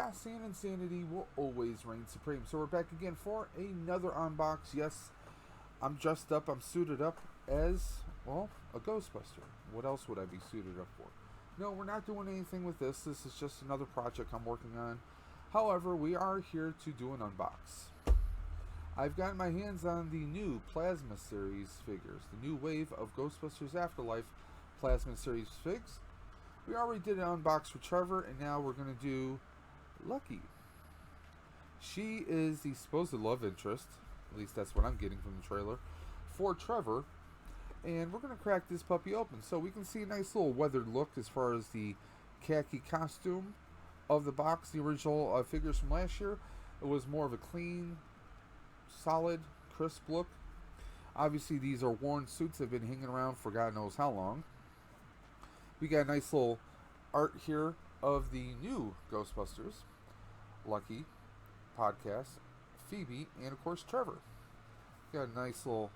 chaos and insanity will always reign supreme. So we're back again for another unbox. Yes, I'm dressed up, I'm suited up as, well, a Ghostbuster. What else would I be suited up for? No, we're not doing anything with this. This is just another project I'm working on. However, we are here to do an unbox. I've gotten my hands on the new Plasma Series figures, the new wave of Ghostbusters Afterlife Plasma Series figs. We already did an unbox for Trevor, and now we're going to do Lucky. She is the supposed love interest, at least that's what I'm getting from the trailer, for Trevor. And we're going to crack this puppy open so we can see a nice little weathered look as far as the khaki costume of the box. The original figures from last year, it was more of a clean, solid, crisp look. Obviously, these are worn suits that have been hanging around for God knows how long. We got a nice little art here of the new Ghostbusters, Lucky, Podcast, Phoebe, and of course Trevor. Got a nice little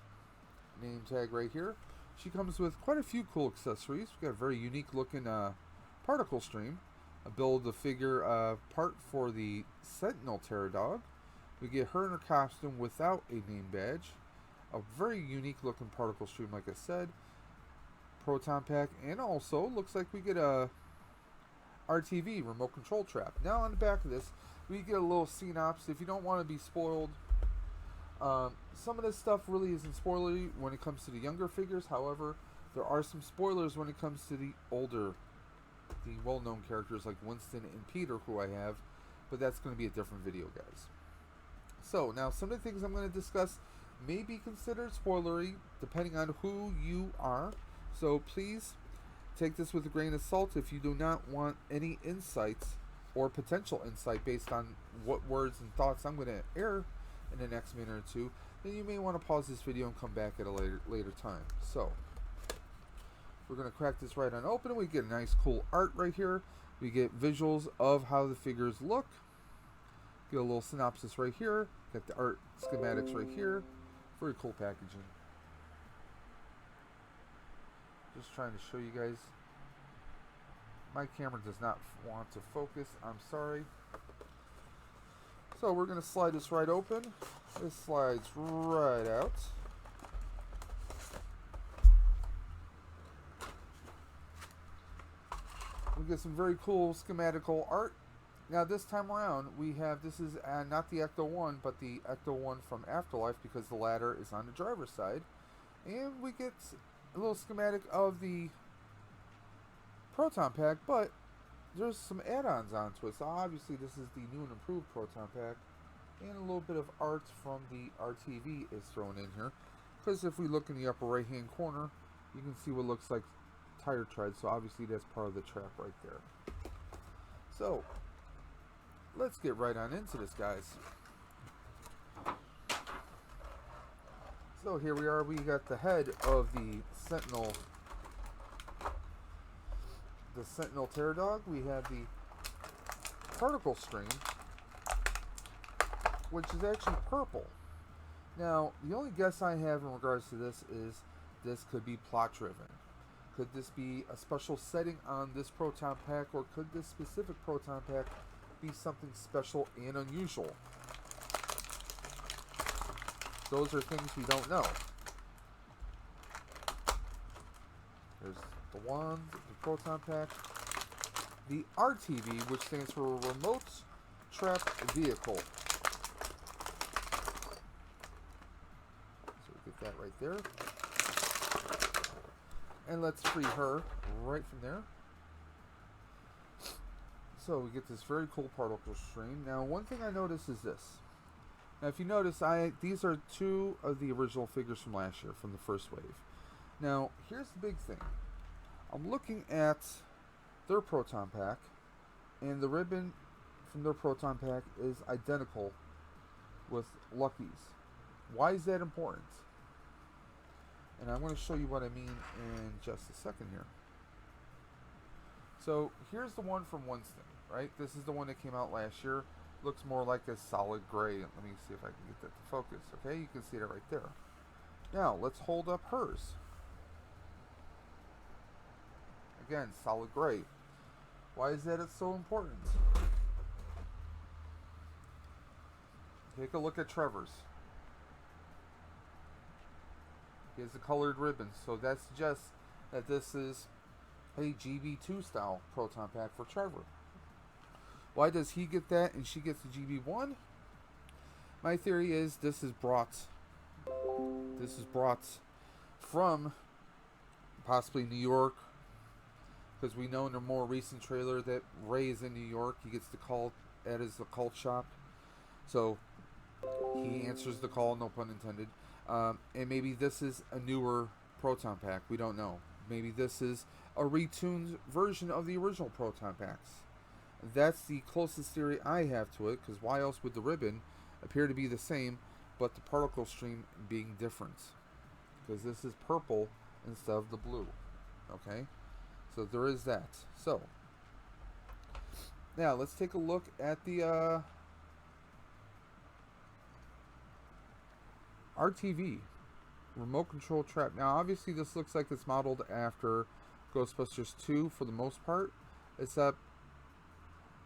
name tag right here. She comes with quite a few cool accessories. We got a very unique looking particle stream. A build the figure part for the Sentinel Terror Dog. We get her in her costume without a name badge. A very unique looking particle stream, like I said. Proton pack, and also looks like we get a RTV remote control trap. Now on the back of this, we get a little synopsis. If you don't want to be spoiled, some of this stuff really isn't spoilery when it comes to the younger figures. However, there are some spoilers when it comes to the older, the well-known characters like Winston and Peter, who I have, but that's going to be a different video, guys. So now some of the things I'm going to discuss may be considered spoilery depending on who you are. So please take this with a grain of salt. If you do not want any insights or potential insight based on what words and thoughts I'm going to air in the next minute or two, then you may want to pause this video and come back at a later time. So we're going to crack this right on open. We get a nice cool art right here. We get visuals of how the figures look. Get a little synopsis right here. Got the art schematics right here. Very cool packaging. Just trying to show you guys. My camera does not want to focus. I'm sorry. So we're going to slide this right open. This slides right out. We get some very cool schematical art. Now this time around, we have, this is not the Ecto 1, but the Ecto 1 from Afterlife, because the ladder is on the driver's side. And we get a little schematic of the Proton Pack, but there's some add-ons onto it. So obviously this is the new and improved Proton Pack, and a little bit of art from the RTV is thrown in here, because if we look in the upper right hand corner, you can see what looks like tire treads. So obviously that's part of the trap right there. So let's get right on into this, guys. So here we are. We got the head of the Sentinel Terror Dog. We have the particle stream, which is actually purple. Now, the only guess I have in regards to this is this could be plot driven. Could this be a special setting on this Proton Pack, or could this specific Proton Pack be something special and unusual? Those are things we don't know. There's the wand, the Proton Pack, the RTV, which stands for Remote Trap Vehicle. So we get that right there. And let's free her right from there. So we get this very cool particle stream. Now, one thing I noticed is this. Now, if you notice, these are two of the original figures from last year, from the first wave. Now, here's the big thing. I'm looking at their Proton Pack, and the ribbon from their Proton Pack is identical with Lucky's. Why is that important? And I'm going to show you what I mean in just a second here. So, here's the one from Winston, right? This is the one that came out last year. Looks more like a solid gray. Let me see if I can get that to focus. Okay, you can see it right there. Now, let's hold up hers. Again, solid gray. Why is that so important? Take a look at Trevor's. He has a colored ribbon, so that suggests that this is a GB2 style proton pack for Trevor. Why does he get that and she gets the GB1? My theory is this is brought from possibly New York, because we know in a more recent trailer that Ray is in New York. He gets the call at his occult shop, so he answers the call, no pun intended. And maybe this is a newer proton pack. We don't know. Maybe this is a retuned version of the original proton packs. That's the closest theory I have to it, because why else would the ribbon appear to be the same, but the particle stream being different? Because this is purple instead of the blue. Okay? So there is that. So, now let's take a look at the RTV remote control trap. Now obviously this looks like it's modeled after Ghostbusters 2 for the most part, except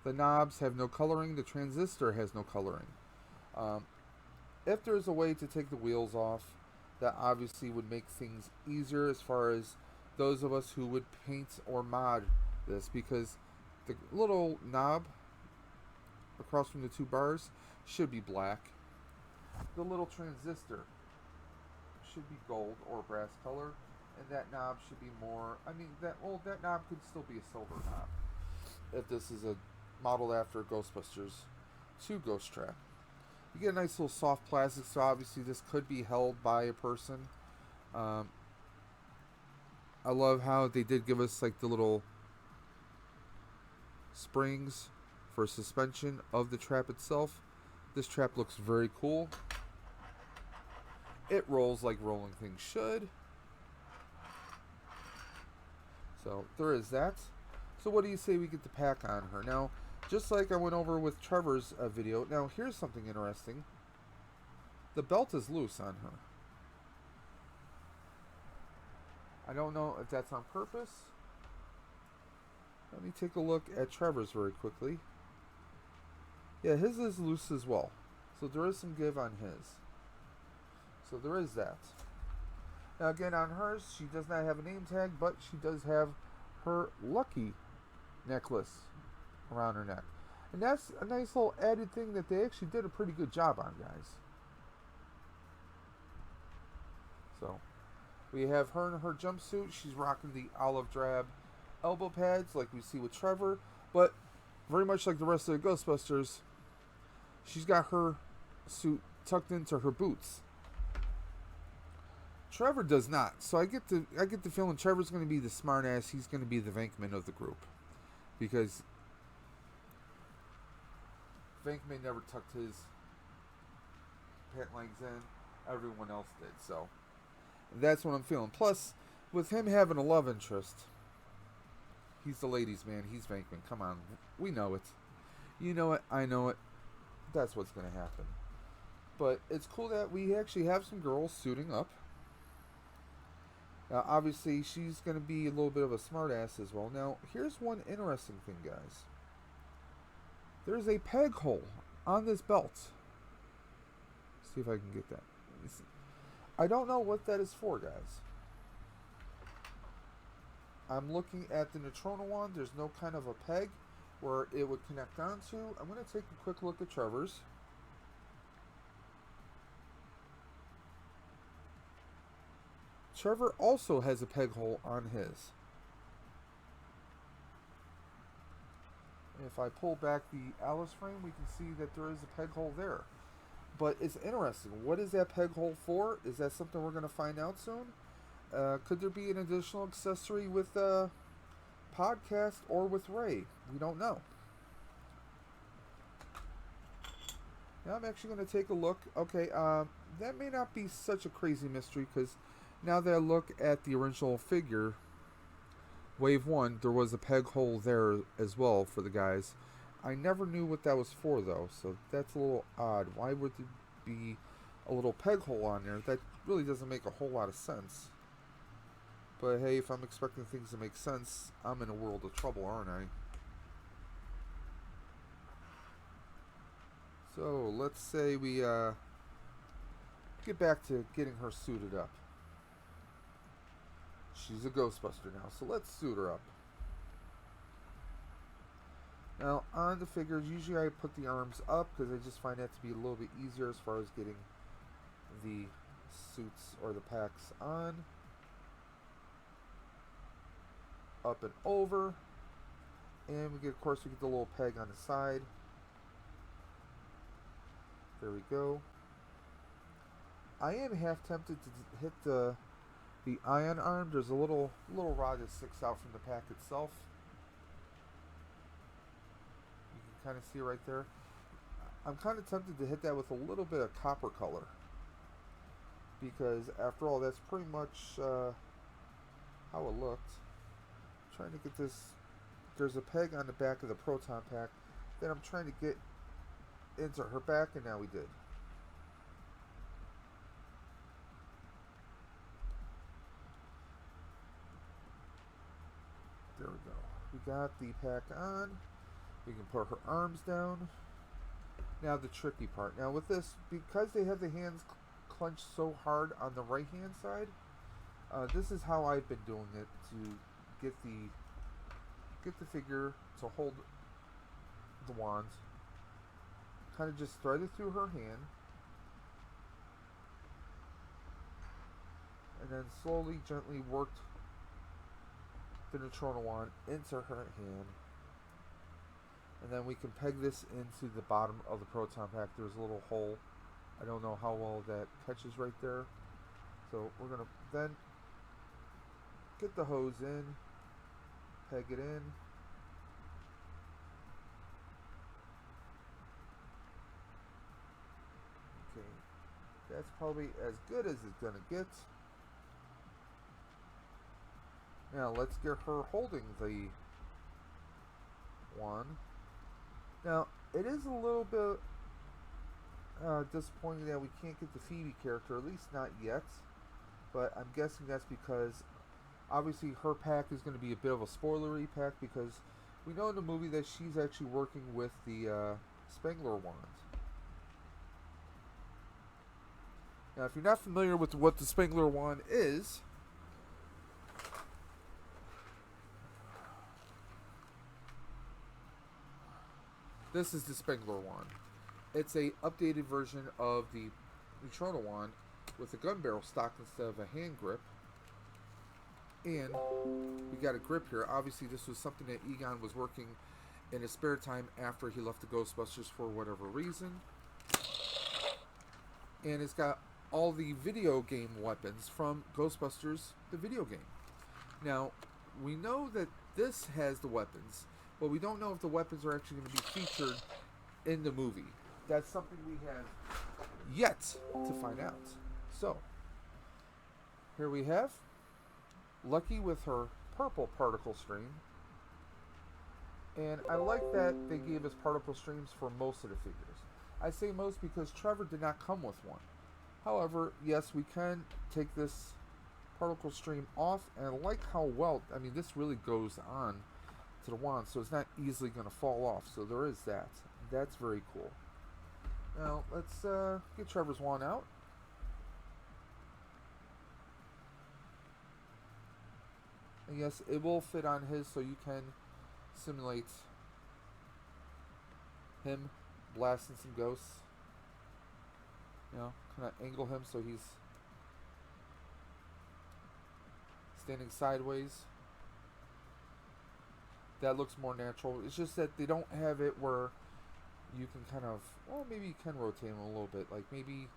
the knobs have no coloring, the transistor has no coloring. If there's a way to take the wheels off, that obviously would make things easier as far as those of us who would paint or mod this, because the little knob across from the two bars should be black. The little transistor should be gold or brass color, and that knob should be more, that knob could still be a silver knob if this is a modeled after Ghostbusters 2 Ghost Trap. You get a nice little soft plastic, so obviously this could be held by a person. I love how they did give us like the little springs for suspension of the trap itself. This trap looks very cool. It rolls like rolling things should. So there is that. So what do you say we get the pack on her? Now, just like I went over with Trevor's video, now here's something interesting. The belt is loose on her. I don't know if that's on purpose. Let me take a look at Trevor's very quickly. Yeah, his is loose as well. So there is some give on his. So there is that. Now again, on hers, she does not have a name tag, but she does have her lucky necklace around her neck. And that's a nice little added thing that they actually did a pretty good job on, guys. So, we have her in her jumpsuit. She's rocking the olive drab elbow pads like we see with Trevor. But, very much like the rest of the Ghostbusters, she's got her suit tucked into her boots. Trevor does not. So I get the feeling Trevor's going to be the smart ass. He's going to be the Venkman of the group, because Venkman never tucked his pant legs in. Everyone else did. So that's what I'm feeling. Plus, with him having a love interest, he's the ladies' man. He's Venkman. Come on, we know it. You know it. I know it. That's what's going to happen. But it's cool that we actually have some girls suiting up. Now, obviously, she's going to be a little bit of a smartass as well. Now, here's one interesting thing, guys. There's a peg hole on this belt. Let's see if I can get that. I don't know what that is for, guys. I'm looking at the Neutrona one. There's no kind of a peg where it would connect onto. I'm going to take a quick look at Trevor's. Trevor also has a peg hole on his. If I pull back the Alice frame, we can see that there is a peg hole there. But it's interesting. What is that peg hole for? Is that something we're going to find out soon? Could there be an additional accessory with podcast or with Ray? We don't know. Now I'm actually going to take a look. Okay, that may not be such a crazy mystery, because now that I look at the original figure, Wave 1, there was a peg hole there as well for the guys. I never knew what that was for, though, so that's a little odd. Why would there be a little peg hole on there? That really doesn't make a whole lot of sense. But hey, if I'm expecting things to make sense, I'm in a world of trouble, aren't I? So let's say we get back to getting her suited up. She's a Ghostbuster now, so let's suit her up. Now, on the figures, usually I put the arms up because I just find that to be a little bit easier as far as getting the suits or the packs on. Up and over. And we get, of course, we get the little peg on the side. There we go. I am half tempted to hit the ion arm. There's a little rod that sticks out from the pack itself. You can kind of see right there. I'm kind of tempted to hit that with a little bit of copper color, because after all, that's pretty much how it looked. I'm trying to get this. There's a peg on the back of the proton pack that I'm trying to get into her back, and now we did. There we go. We got the pack on. We can put her arms down. Now the tricky part. Now with this, because they have the hands clenched so hard on the right hand side, this is how I've been doing it to get the figure to hold the wand. Kind of just thread it through her hand, and then slowly, gently worked the neutrona wand into her hand, and then we can peg this into the bottom of the proton pack. There's a little hole. I don't know how well that catches right there, so we're gonna then get the hose in, peg it in. Okay, that's probably as good as it's gonna get. Now let's get her holding the wand. Now it is a little bit disappointing that we can't get the Phoebe character, at least not yet. But I'm guessing that's because obviously her pack is going to be a bit of a spoilery pack, because we know in the movie that she's actually working with the Spengler wand. Now if you're not familiar with what the Spengler wand is, this is the Spengler wand. It's a updated version of the neutrona wand with a gun barrel stock instead of a hand grip. And we got a grip here. Obviously this was something that Egon was working in his spare time after he left the Ghostbusters for whatever reason. And it's got all the video game weapons from Ghostbusters, the video game. Now, we know that this has the weapons, but we don't know if the weapons are actually going to be featured in the movie. That's something we have yet to find out. So, here we have Lucky with her purple particle stream. And I like that they gave us particle streams for most of the figures. I say most because Trevor did not come with one. However, yes, we can take this particle stream off, and I like how well, I mean, this really goes on to the wand, so it's not easily going to fall off. So there is that. That's very cool. Now, let's get Trevor's wand out. And yes, it will fit on his, so you can simulate him blasting some ghosts. You know, kind of angle him so he's standing sideways. That looks more natural. It's just that they don't have it where you can kind of, well, maybe you can rotate him a little bit. Like maybe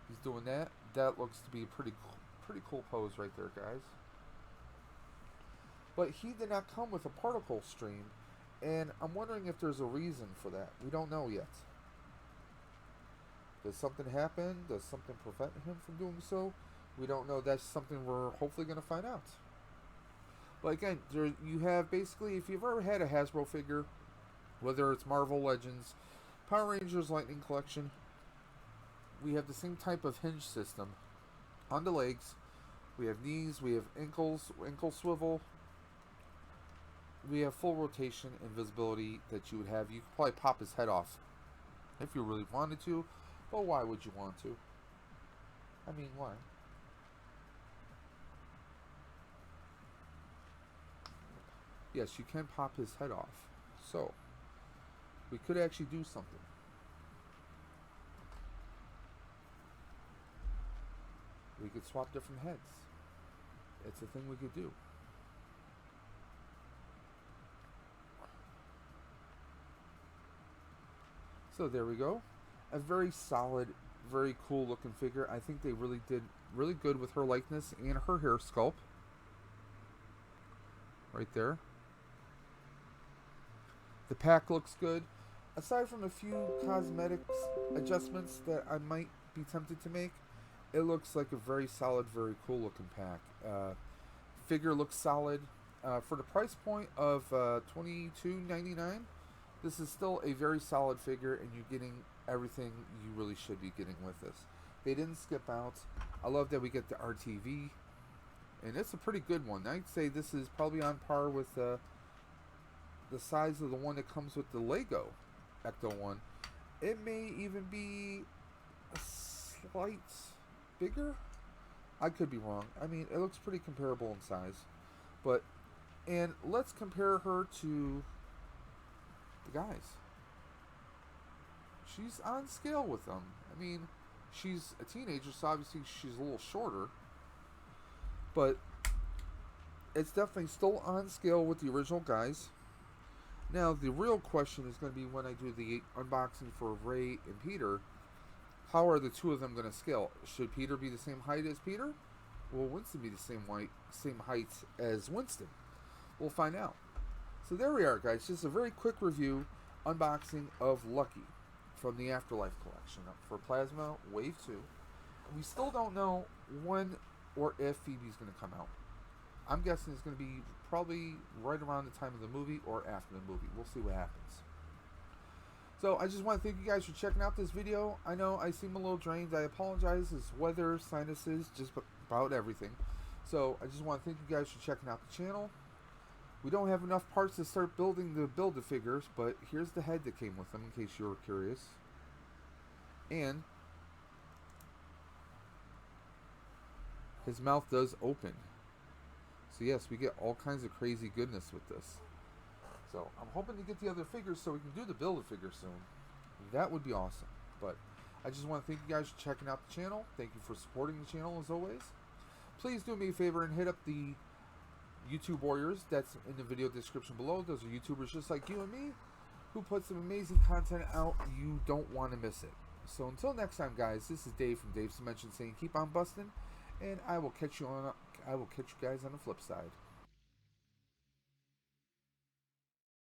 he's doing that. That looks to be a pretty cool pose right there, guys. But he did not come with a particle stream, and I'm wondering if there's a reason for that. We don't know yet. Does something happen? Does something prevent him from doing so? We don't know. That's something we're hopefully going to find out. But again, you have basically, if you've ever had a Hasbro figure, whether it's Marvel Legends, Power Rangers Lightning Collection, we have the same type of hinge system on the legs. We have knees, we have ankle swivel. We have full rotation and visibility that you would have. You could probably pop his head off if you really wanted to. But why would you want to? I mean, why? Yes, you can pop his head off. So, we could actually do something. We could swap different heads. It's a thing we could do. So there we go. A very solid, very cool looking figure. I think they really did really good with her likeness and her hair sculpt. Right there. The pack looks good. Aside from a few cosmetics adjustments that I might be tempted to make, it looks like a very solid, very cool looking pack. Figure looks solid. For the price point of $22.99, this is still a very solid figure, and you're getting everything you really should be getting with this. They didn't skip out. I love that we get the RTV, and it's a pretty good one. I'd say this is probably on par with the size of the one that comes with the Lego Ecto one. It may even be a slight bigger. I could be wrong. I mean, it looks pretty comparable in size. But, and let's compare her to the guys. She's on scale with them. I mean, she's a teenager, so obviously she's a little shorter. But it's definitely still on scale with the original guys. Now, the real question is going to be when I do the unboxing for Ray and Peter, how are the two of them going to scale? Should Peter be the same height as Peter? Will Winston be the same height as Winston? We'll find out. So there we are, guys. Just a very quick review, unboxing of Lucky from the Afterlife collection for Plasma Wave 2. We still don't know when or if Phoebe's going to come out. I'm guessing it's going to be probably right around the time of the movie or after the movie. We'll see what happens. So I just want to thank you guys for checking out this video. I know I seem a little drained. I apologize. It's weather, sinuses, just about everything. So I just want to thank you guys for checking out the channel. We don't have enough parts to start building the Build-A-Figures, but here's the head that came with them in case you were curious. And his mouth does open. So yes, we get all kinds of crazy goodness with this. So I'm hoping to get the other figures so we can do the Build-A-Figure soon. That would be awesome. But I just want to thank you guys for checking out the channel. Thank you for supporting the channel as always. Please do me a favor and hit up the YouTube Warriors. That's in the video description below. Those are YouTubers just like you and me who put some amazing content out. You don't want to miss it. So until next time, guys, this is Dave from Dave's Dimension saying keep on busting, and I will catch you guys on the flip side.